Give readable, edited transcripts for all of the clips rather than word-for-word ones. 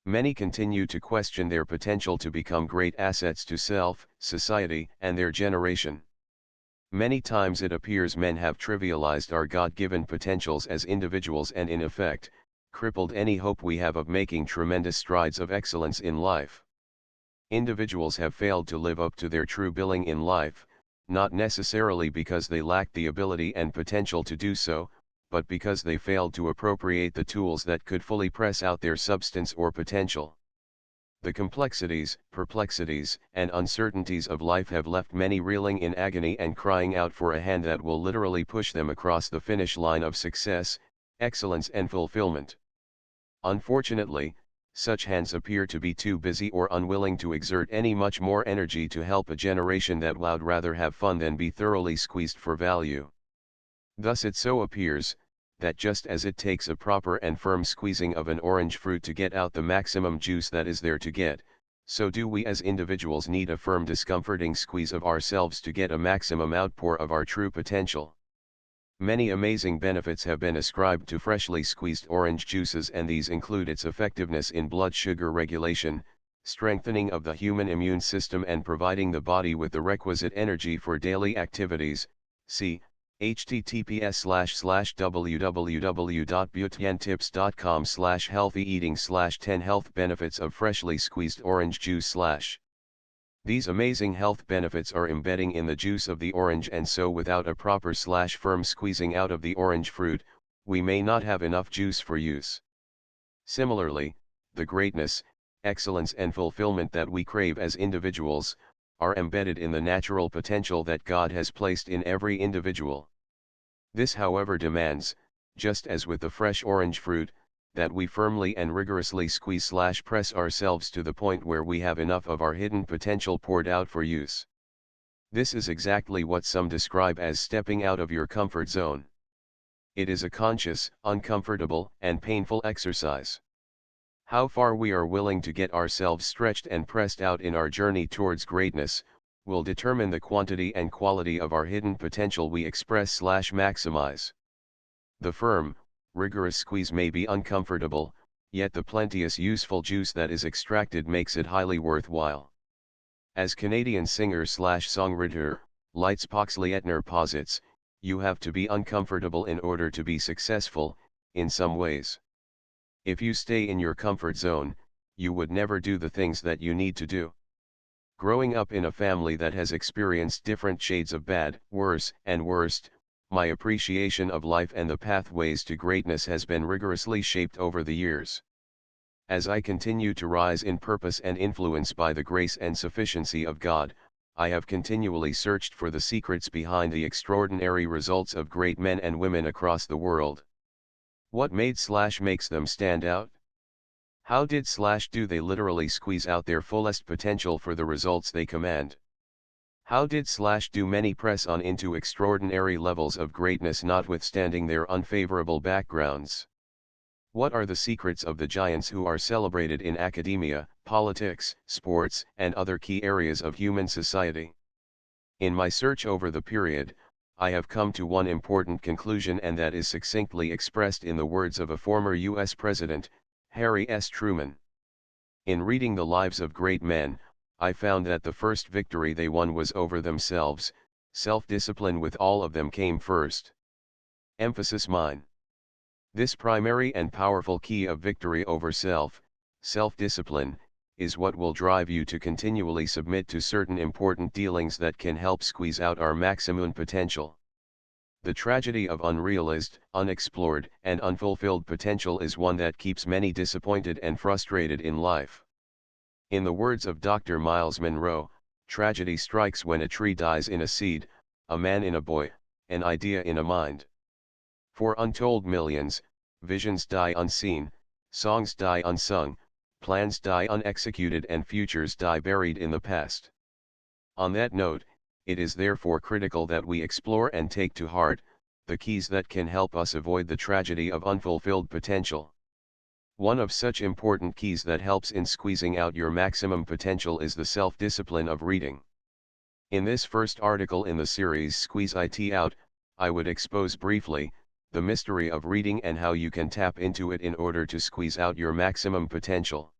Many continue to question their potential to become great assets to self, society, and their generation. Many times it appears men have trivialized our God-given potentials as individuals and in effect, crippled any hope we have of making tremendous strides of excellence in life. Individuals have failed to live up to their true billing in life, not necessarily because they lacked the ability and potential to do so, but because they failed to appropriate the tools that could fully press out their substance or potential. The complexities, perplexities, and uncertainties of life have left many reeling in agony and crying out for a hand that will literally push them across the finish line of success, excellence and fulfillment. Unfortunately, such hands appear to be too busy or unwilling to exert any much more energy to help a generation that would rather have fun than be thoroughly squeezed for value. Thus it so appears, that just as it takes a proper and firm squeezing of an orange fruit to get out the maximum juice that is there to get, so do we as individuals need a firm discomforting squeeze of ourselves to get a maximum outpour of our true potential. Many amazing benefits have been ascribed to freshly squeezed orange juices, and these include its effectiveness in blood sugar regulation, strengthening of the human immune system and providing the body with the requisite energy for daily activities. See https://www.butyantips.com/healthy-eating/10 Health benefits of freshly squeezed orange juice/ These amazing health benefits are embedding in the juice of the orange, and so without a proper firm squeezing out of the orange fruit, we may not have enough juice for use. Similarly, the greatness, excellence and fulfillment that we crave as individuals, are embedded in the natural potential that God has placed in every individual. This however demands, just as with the fresh orange fruit, that we firmly and rigorously squeeze/press ourselves to the point where we have enough of our hidden potential poured out for use. This is exactly what some describe as stepping out of your comfort zone. It is a conscious, uncomfortable, and painful exercise. How far we are willing to get ourselves stretched and pressed out in our journey towards greatness, will determine the quantity and quality of our hidden potential we express/maximize. The firm, rigorous squeeze may be uncomfortable, yet the plenteous useful juice that is extracted makes it highly worthwhile. As Canadian singer/songwriter, Lights Poxley-Etner posits, you have to be uncomfortable in order to be successful, in some ways. If you stay in your comfort zone, you would never do the things that you need to do. Growing up in a family that has experienced different shades of bad, worse, and worst, my appreciation of life and the pathways to greatness has been rigorously shaped over the years. As I continue to rise in purpose and influence by the grace and sufficiency of God, I have continually searched for the secrets behind the extraordinary results of great men and women across the world. What makes them stand out? How do they literally squeeze out their fullest potential for the results they command? How do many press on into extraordinary levels of greatness notwithstanding their unfavorable backgrounds? What are the secrets of the giants who are celebrated in academia, politics, sports, and other key areas of human society? In my search over the period, I have come to one important conclusion, and that is succinctly expressed in the words of a former U.S. President, Harry S. Truman. In reading the lives of great men, I found that the first victory they won was over themselves. Self-discipline with all of them came first. Emphasis mine. This primary and powerful key of victory over self-discipline, is what will drive you to continually submit to certain important dealings that can help squeeze out our maximum potential. The tragedy of unrealized, unexplored, and unfulfilled potential is one that keeps many disappointed and frustrated in life. In the words of Dr. Miles Monroe, tragedy strikes when a tree dies in a seed, a man in a boy, an idea in a mind. For untold millions, visions die unseen, songs die unsung, plans die unexecuted, and futures die buried in the past. On that note, it is therefore critical that we explore and take to heart the keys that can help us avoid the tragedy of unfulfilled potential. One of such important keys that helps in squeezing out your maximum potential is the self-discipline of reading. In this first article in the series Squeeze It Out, I would expose briefly the mystery of reading and how you can tap into it in order to squeeze out your maximum potential.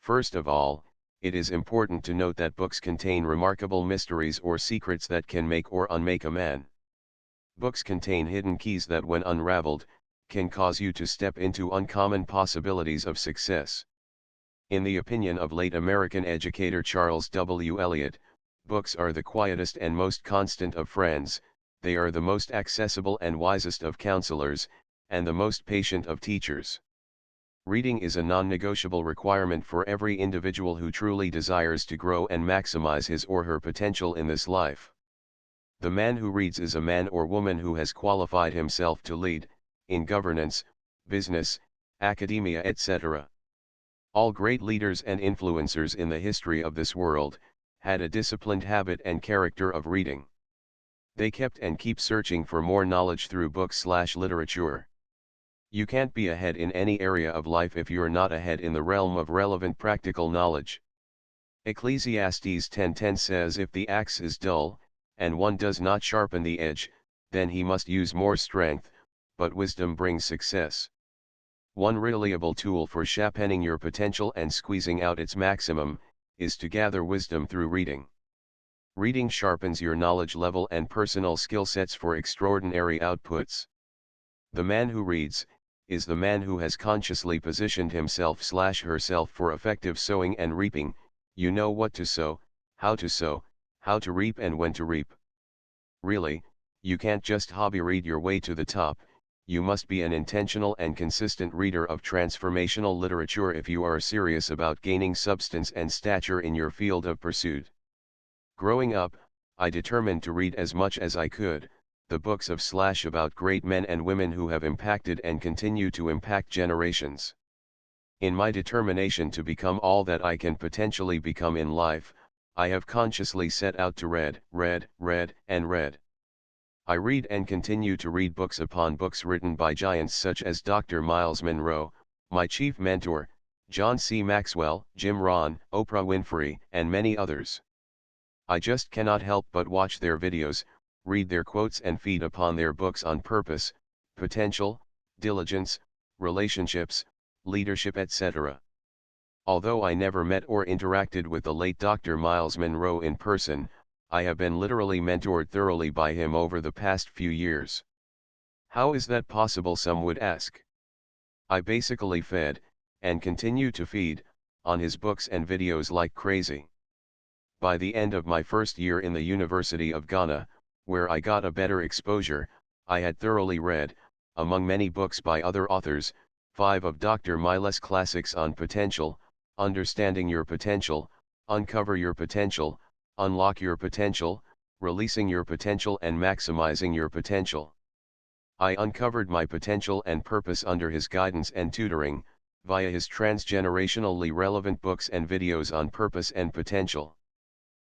First of all, it is important to note that books contain remarkable mysteries or secrets that can make or unmake a man. Books contain hidden keys that when unraveled, can cause you to step into uncommon possibilities of success. In the opinion of late American educator Charles W. Eliot, books are the quietest and most constant of friends, they are the most accessible and wisest of counselors, and the most patient of teachers. Reading is a non-negotiable requirement for every individual who truly desires to grow and maximize his or her potential in this life. The man who reads is a man or woman who has qualified himself to lead, in governance, business, academia, etc. All great leaders and influencers in the history of this world, had a disciplined habit and character of reading. They kept and keep searching for more knowledge through books/literature. You can't be ahead in any area of life if you're not ahead in the realm of relevant practical knowledge. Ecclesiastes 10:10 says, if the axe is dull, and one does not sharpen the edge, then he must use more strength, but wisdom brings success. One reliable tool for sharpening your potential and squeezing out its maximum, is to gather wisdom through reading. Reading sharpens your knowledge level and personal skill sets for extraordinary outputs. The man who reads, is the man who has consciously positioned himself/herself for effective sowing and reaping. You know what to sow, how to reap and when to reap. Really, you can't just hobby read your way to the top, you must be an intentional and consistent reader of transformational literature if you are serious about gaining substance and stature in your field of pursuit. Growing up, I determined to read as much as I could, the books about great men and women who have impacted and continue to impact generations. In my determination to become all that I can potentially become in life, I have consciously set out to read. I read and continue to read books upon books written by giants such as Dr. Miles Monroe, my chief mentor, John C. Maxwell, Jim Rohn, Oprah Winfrey, and many others. I just cannot help but watch their videos, read their quotes and feed upon their books on purpose, potential, diligence, relationships, leadership, etc. Although I never met or interacted with the late Dr. Miles Monroe in person, I have been literally mentored thoroughly by him over the past few years. How is that possible, some would ask? I basically fed, and continue to feed, on his books and videos like crazy. By the end of my first year in the University of Ghana, where I got a better exposure, I had thoroughly read, among many books by other authors, 5 of Dr. Miles' classics on potential, Understanding Your Potential, Uncover Your Potential, Unlock Your Potential, Releasing Your Potential and Maximizing Your Potential. I uncovered my potential and purpose under his guidance and tutoring, via his transgenerationally relevant books and videos on purpose and potential.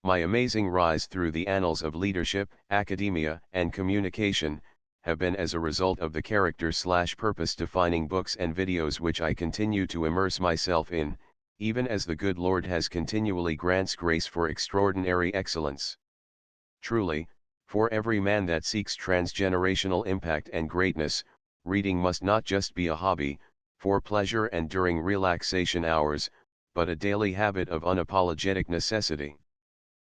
My amazing rise through the annals of leadership, academia, and communication, have been as a result of the character/purpose defining books and videos which I continue to immerse myself in, even as the good Lord has continually grants grace for extraordinary excellence. Truly, for every man that seeks transgenerational impact and greatness, reading must not just be a hobby, for pleasure and during relaxation hours, but a daily habit of unapologetic necessity.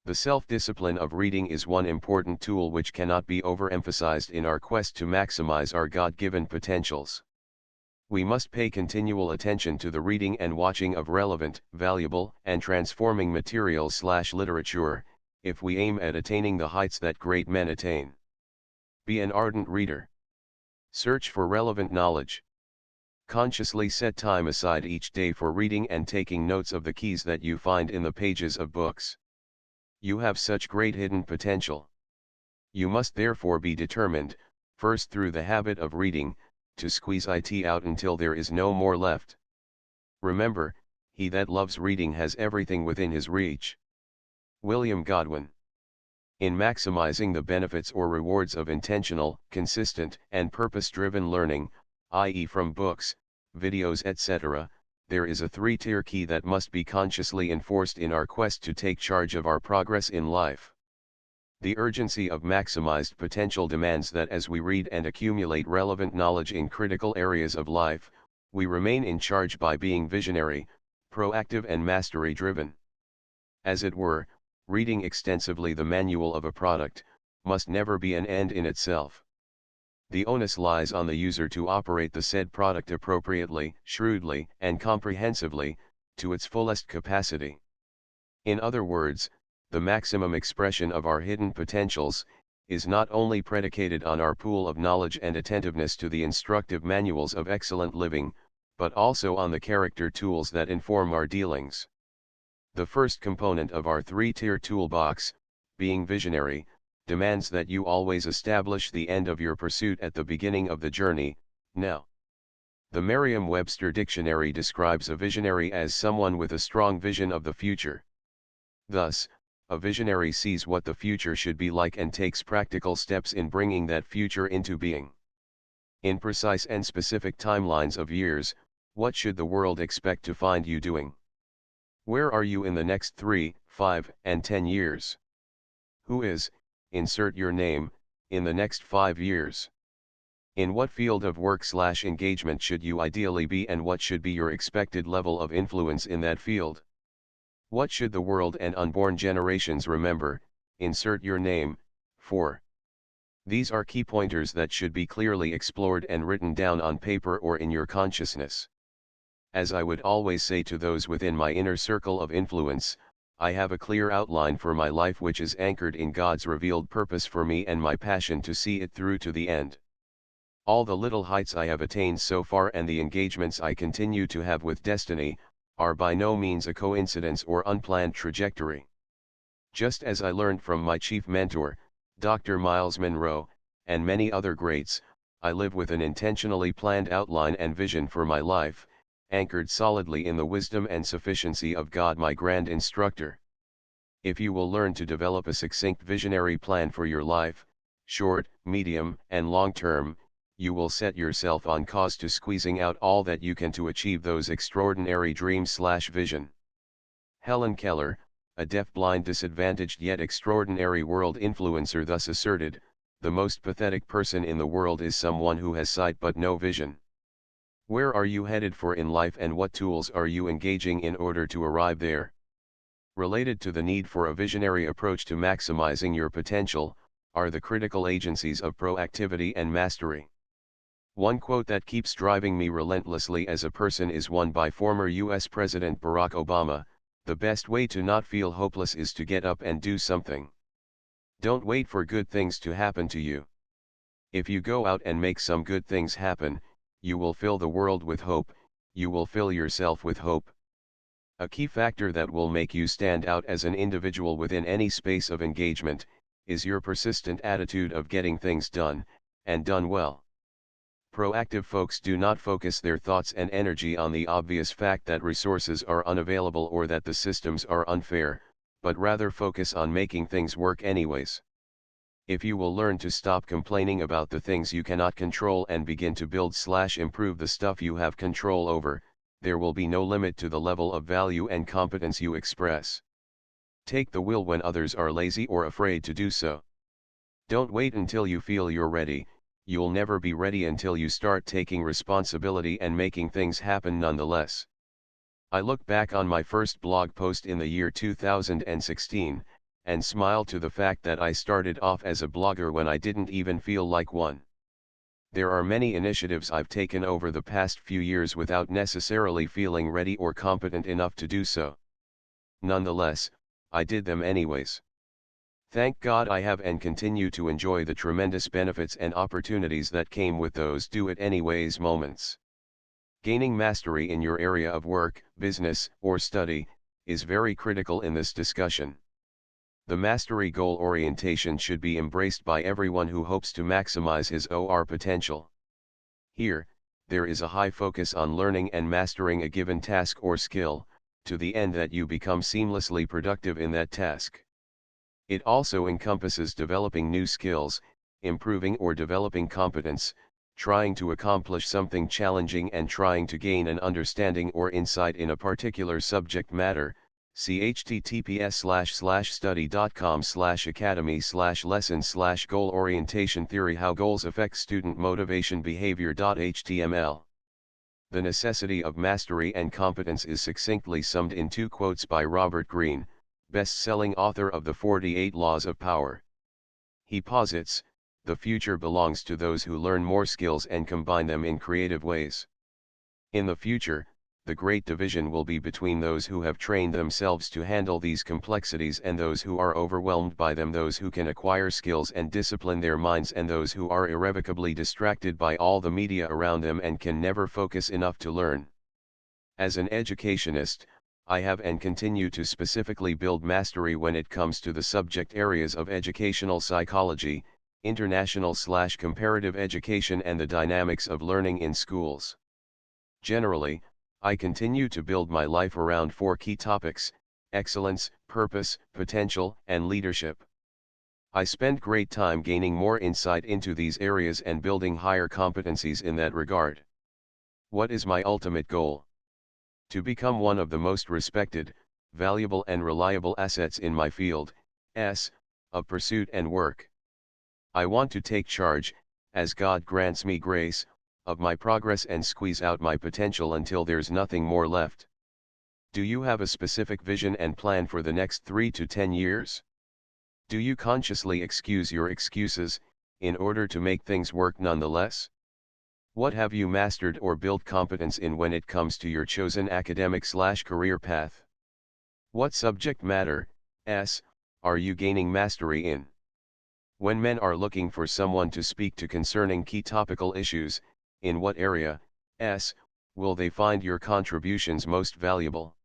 The self-discipline of reading is one important tool which cannot be overemphasized in our quest to maximize our God-given potentials. We must pay continual attention to the reading and watching of relevant, valuable, and transforming materials/literature, if we aim at attaining the heights that great men attain. Be an ardent reader. Search for relevant knowledge. Consciously set time aside each day for reading and taking notes of the keys that you find in the pages of books. You have such great hidden potential. You must therefore be determined, first through the habit of reading, to squeeze it out until there is no more left. Remember, he that loves reading has everything within his reach. William Godwin. In maximizing the benefits or rewards of intentional, consistent, and purpose-driven learning, i.e. from books, videos, etc., there is a 3-tier key that must be consciously enforced in our quest to take charge of our progress in life. The urgency of maximized potential demands that as we read and accumulate relevant knowledge in critical areas of life, we remain in charge by being visionary, proactive and mastery driven. As it were, reading extensively the manual of a product must never be an end in itself. The onus lies on the user to operate the said product appropriately, shrewdly, and comprehensively, to its fullest capacity. In other words, the maximum expression of our hidden potentials is not only predicated on our pool of knowledge and attentiveness to the instructive manuals of excellent living, but also on the character tools that inform our dealings. The first component of our three-tier toolbox, being visionary, demands that you always establish the end of your pursuit at the beginning of the journey, now. The Merriam-Webster dictionary describes a visionary as someone with a strong vision of the future. Thus, a visionary sees what the future should be like and takes practical steps in bringing that future into being. In precise and specific timelines of years, what should the world expect to find you doing? Where are you in the next 3, 5, and 10 years? Who is, insert your name, in the next 5 years? In what field of work/engagement should you ideally be, and what should be your expected level of influence in that field? What should the world and unborn generations remember, insert your name, for? These are key pointers that should be clearly explored and written down on paper or in your consciousness. As I would always say to those within my inner circle of influence, I have a clear outline for my life which is anchored in God's revealed purpose for me and my passion to see it through to the end. All the little heights I have attained so far and the engagements I continue to have with destiny, are by no means a coincidence or unplanned trajectory. Just as I learned from my chief mentor, Dr. Miles Monroe, and many other greats, I live with an intentionally planned outline and vision for my life, anchored solidly in the wisdom and sufficiency of God, my grand instructor. If you will learn to develop a succinct visionary plan for your life, short, medium, and long term, you will set yourself on cause to squeezing out all that you can to achieve those extraordinary dreams/vision. Helen Keller, a deaf-blind disadvantaged yet extraordinary world influencer, thus asserted, "The most pathetic person in the world is someone who has sight but no vision." Where are you headed for in life, and what tools are you engaging in order to arrive there? Related to the need for a visionary approach to maximizing your potential, are the critical agencies of proactivity and mastery. One quote that keeps driving me relentlessly as a person is one by former US President Barack Obama: "The best way to not feel hopeless is to get up and do something. Don't wait for good things to happen to you. If you go out and make some good things happen, you will fill the world with hope, you will fill yourself with hope." A key factor that will make you stand out as an individual within any space of engagement, is your persistent attitude of getting things done, and done well. Proactive folks do not focus their thoughts and energy on the obvious fact that resources are unavailable or that the systems are unfair, but rather focus on making things work anyways. If you will learn to stop complaining about the things you cannot control and begin to build/improve the stuff you have control over, there will be no limit to the level of value and competence you express. Take the wheel when others are lazy or afraid to do so. Don't wait until you feel you're ready. You'll never be ready until you start taking responsibility and making things happen nonetheless. I look back on my first blog post in the year 2016, and smile to the fact that I started off as a blogger when I didn't even feel like one. There are many initiatives I've taken over the past few years without necessarily feeling ready or competent enough to do so. Nonetheless, I did them anyways. Thank God I have and continue to enjoy the tremendous benefits and opportunities that came with those do it anyways moments. Gaining mastery in your area of work, business, or study, is very critical in this discussion. The mastery goal orientation should be embraced by everyone who hopes to maximize his or potential. Here, there is a high focus on learning and mastering a given task or skill, to the end that you become seamlessly productive in that task. It also encompasses developing new skills, improving or developing competence, trying to accomplish something challenging, and trying to gain an understanding or insight in a particular subject matter. See https://study.com/academy/lesson/goal orientation theory, how goals affect student motivation behavior.html The necessity of mastery and competence is succinctly summed in 2 quotes by Robert Greene, best-selling author of the 48 Laws of Power. He posits, the future belongs to those who learn more skills and combine them in creative ways. In the future, the great division will be between those who have trained themselves to handle these complexities and those who are overwhelmed by them, those who can acquire skills and discipline their minds and those who are irrevocably distracted by all the media around them and can never focus enough to learn. As an educationist, I have and continue to specifically build mastery when it comes to the subject areas of educational psychology, international/comparative education and the dynamics of learning in schools. Generally, I continue to build my life around 4 key topics: excellence, purpose, potential, and leadership. I spend great time gaining more insight into these areas and building higher competencies in that regard. What is my ultimate goal? To become one of the most respected, valuable and reliable assets in my field, of pursuit and work. I want to take charge, as God grants me grace, of my progress and squeeze out my potential until there's nothing more left. Do you have a specific vision and plan for the next 3 to 10 years? Do you consciously excuse your excuses, in order to make things work nonetheless? What have you mastered or built competence in when it comes to your chosen academic/career path? What subject matter, are you gaining mastery in? When men are looking for someone to speak to concerning key topical issues, in what area, will they find your contributions most valuable?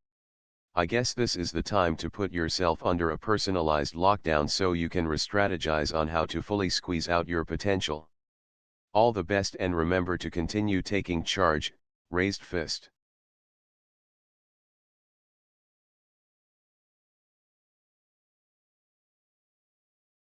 I guess this is the time to put yourself under a personalized lockdown so you can re-strategize on how to fully squeeze out your potential. All the best and remember to continue taking charge, raised fist.